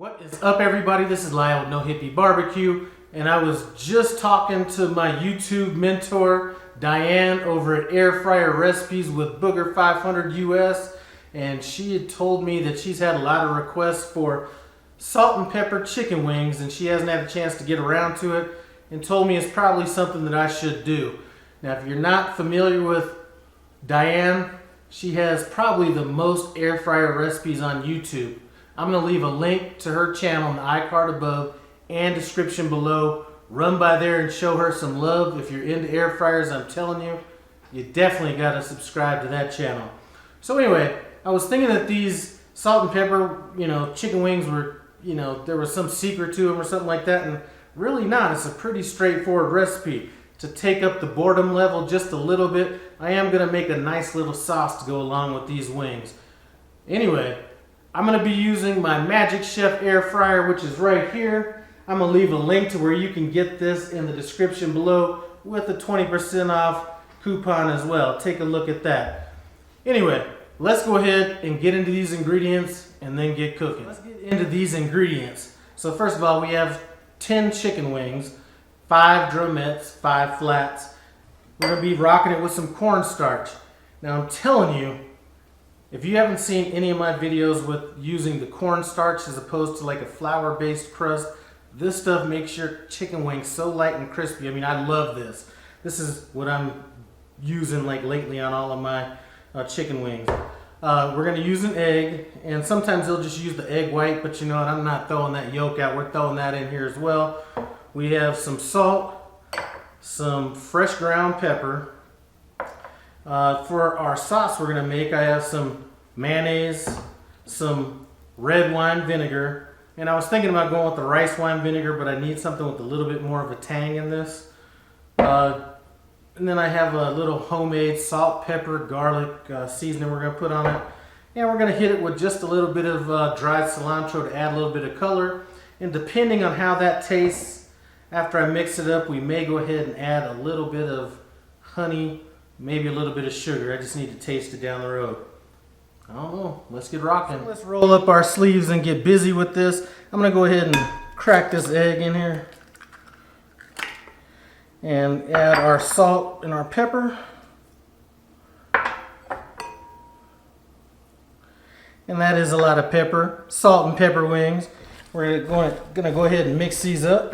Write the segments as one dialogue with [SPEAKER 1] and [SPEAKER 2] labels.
[SPEAKER 1] What is up, everybody? This is Lyle with No Hippie Barbecue, and I was just talking to my YouTube mentor Diane over at Air Fryer Recipes with Booger 500 US, and she had told me that she's had a lot of requests for salt and pepper chicken wings, and she hasn't had a chance to get around to it, and told me it's probably something that I should do. Now, if you're not familiar with Diane, she has probably the most air fryer recipes on YouTube. I'm going to leave a link to her channel in the iCard above and description below. Run by there and show her some love. If you're into air fryers, I'm telling you, you definitely got to subscribe to that channel. So anyway, I was thinking that these salt and pepper, chicken wings were, there was some secret to them or something like that, and really not. It's a pretty straightforward recipe. To take up the boredom level just a little bit, I am going to make a nice little sauce to go along with these wings. Anyway, I'm going to be using my Magic Chef air fryer, which is right here. I'm going to leave a link to where you can get this in the description below with a 20% off coupon as well. Take a look at that. Anyway, let's go ahead and get into these ingredients and then get cooking. Let's get into these ingredients. So first of all, we have 10 chicken wings, 5 drumettes, 5 flats. We're going to be rocking it with some cornstarch. Now I'm telling you, if you haven't seen any of my videos with using the cornstarch as opposed to like a flour-based crust, this stuff makes your chicken wings so light and crispy. I mean, I love this. This is what I'm using like lately on all of my chicken wings. We're going to use an egg, and sometimes they'll just use the egg white, but you know what, I'm not throwing that yolk out. We're throwing that in here as well. We have some salt, some fresh ground pepper. For our sauce we're going to make, I have some mayonnaise, some red wine vinegar, and I was thinking about going with the rice wine vinegar, but I need something with a little bit more of a tang in this. And then I have a little homemade salt, pepper, garlic seasoning we're going to put on it. And we're going to hit it with just a little bit of dried cilantro to add a little bit of color. And depending on how that tastes, after I mix it up, we may go ahead and add a little bit of honey, maybe a little bit of sugar. I just need to taste it down the road. I don't know. Let's get rocking. So let's roll up our sleeves and get busy with this. I'm going to go ahead and crack this egg in here. And add our salt and our pepper. And that is a lot of pepper. Salt and pepper wings. We're going to go ahead and mix these up.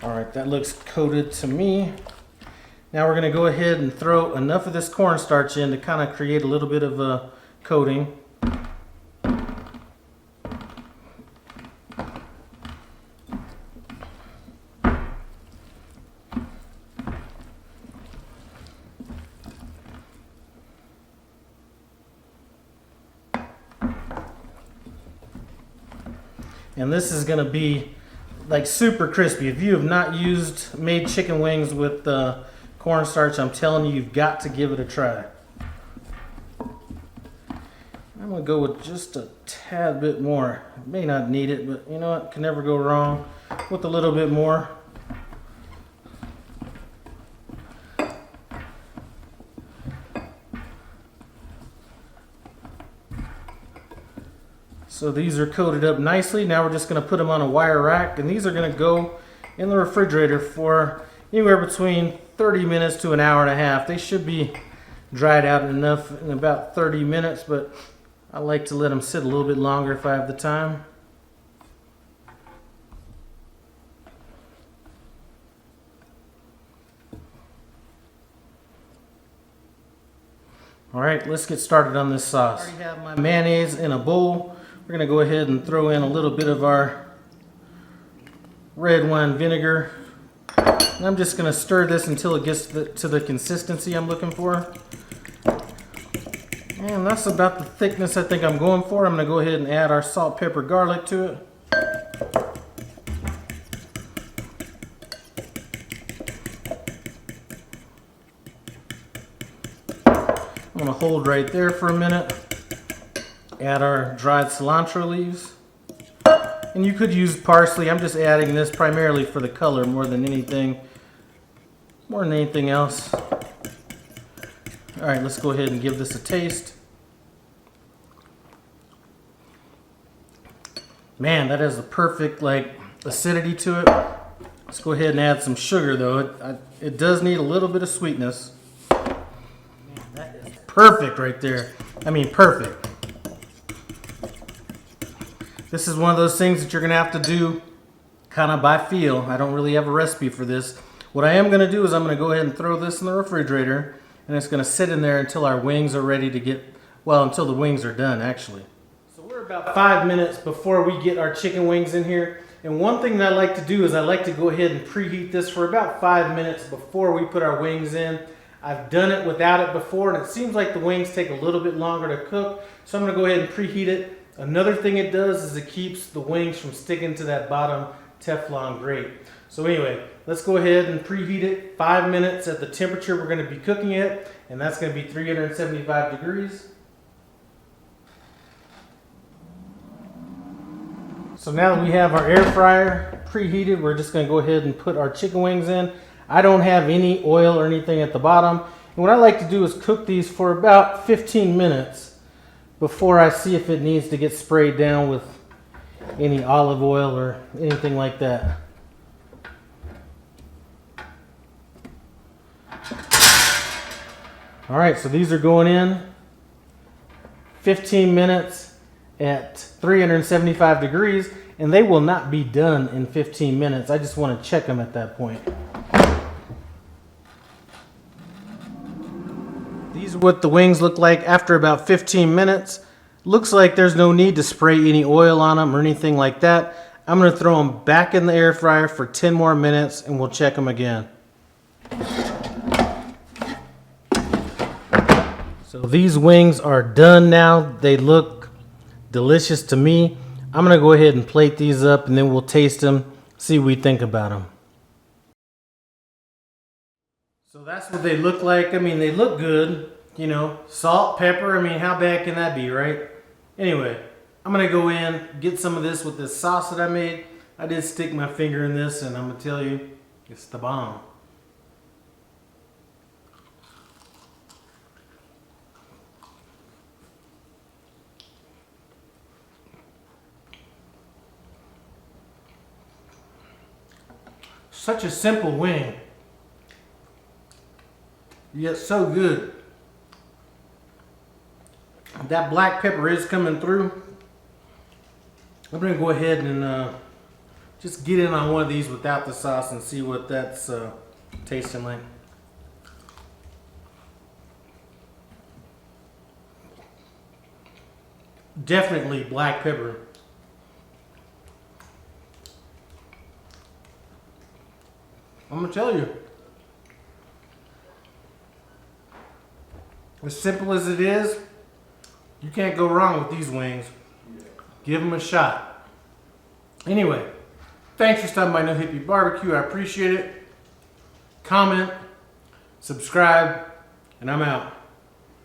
[SPEAKER 1] Alright, that looks coated to me. Now we're going to go ahead and throw enough of this cornstarch in to kind of create a little bit of a coating. And this is going to be like super crispy. If you have not made chicken wings with cornstarch, I'm telling you, you've got to give it a try. I'm going to go with just a tad bit more. May not need it, but you know what? Can never go wrong with a little bit more. So these are coated up nicely. Now we're just going to put them on a wire rack, and these are going to go in the refrigerator for anywhere between 30 minutes to an hour and a half. They should be dried out enough in about 30 minutes, but I like to let them sit a little bit longer if I have the time. All right, let's get started on this sauce. I already have my mayonnaise in a bowl. We're going to go ahead and throw in a little bit of our red wine vinegar. And I'm just going to stir this until it gets to the consistency I'm looking for. And that's about the thickness I think I'm going for. I'm going to go ahead and add our salt, pepper, garlic to it. I'm going to hold right there for a minute. Add our dried cilantro leaves. And you could use parsley. I'm just adding this primarily for the color more than anything else. All right, let's go ahead and give this a taste. Man, that has the perfect acidity to it. Let's go ahead and add some sugar though. It does need a little bit of sweetness. Man, that is perfect right there. I mean, perfect. This is one of those things that you're gonna have to do kind of by feel. I don't really have a recipe for this. What I am gonna do is I'm gonna go ahead and throw this in the refrigerator, and it's gonna sit in there until our wings are ready to get, well, until the wings are done actually. So we're about 5 minutes before we get our chicken wings in here. And one thing that I like to do is I like to go ahead and preheat this for about 5 minutes before we put our wings in. I've done it without it before, and it seems like the wings take a little bit longer to cook. So I'm gonna go ahead and preheat it. Another thing it does is it keeps the wings from sticking to that bottom Teflon grate. So anyway, let's go ahead and preheat it 5 minutes at the temperature we're gonna be cooking it, and that's gonna be 375 degrees. So now that we have our air fryer preheated, we're just gonna go ahead and put our chicken wings in. I don't have any oil or anything at the bottom. And what I like to do is cook these for about 15 minutes before I see if it needs to get sprayed down with any olive oil or anything like that. All right, so these are going in 15 minutes at 375 degrees, and they will not be done in 15 minutes. I just want to check them at that point. These are what the wings look like after about 15 minutes. Looks like there's no need to spray any oil on them or anything like that. I'm going to throw them back in the air fryer for 10 more minutes and we'll check them again. So these wings are done now. They look delicious to me. I'm going to go ahead and plate these up and then we'll taste them, see what we think about them. So that's what they look like. I mean, they look good. You know, salt, pepper. I mean, how bad can that be, right? Anyway, I'm going to go in, get some of this with this sauce that I made. I did stick my finger in this, and I'm going to tell you, it's the bomb. Such a simple wing, yet so good. That black pepper is coming through. I'm going to go ahead and just get in on one of these without the sauce and see what that's tasting like. Definitely black pepper. I'm going to tell you. As simple as it is, you can't go wrong with these wings. Give them a shot. Anyway, thanks for stopping by No Hippie Barbecue. I appreciate it. Comment, subscribe, and I'm out.